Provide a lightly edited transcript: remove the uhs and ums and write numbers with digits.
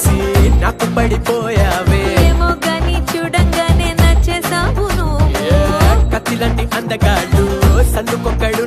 చూసి నాకు పడిపోయావే ఏమో గాని చూడంగానే నచ్చేసావు నువ్వు కత్తిలాంటి అందగాళ్ళు సన్నుకొక్కడు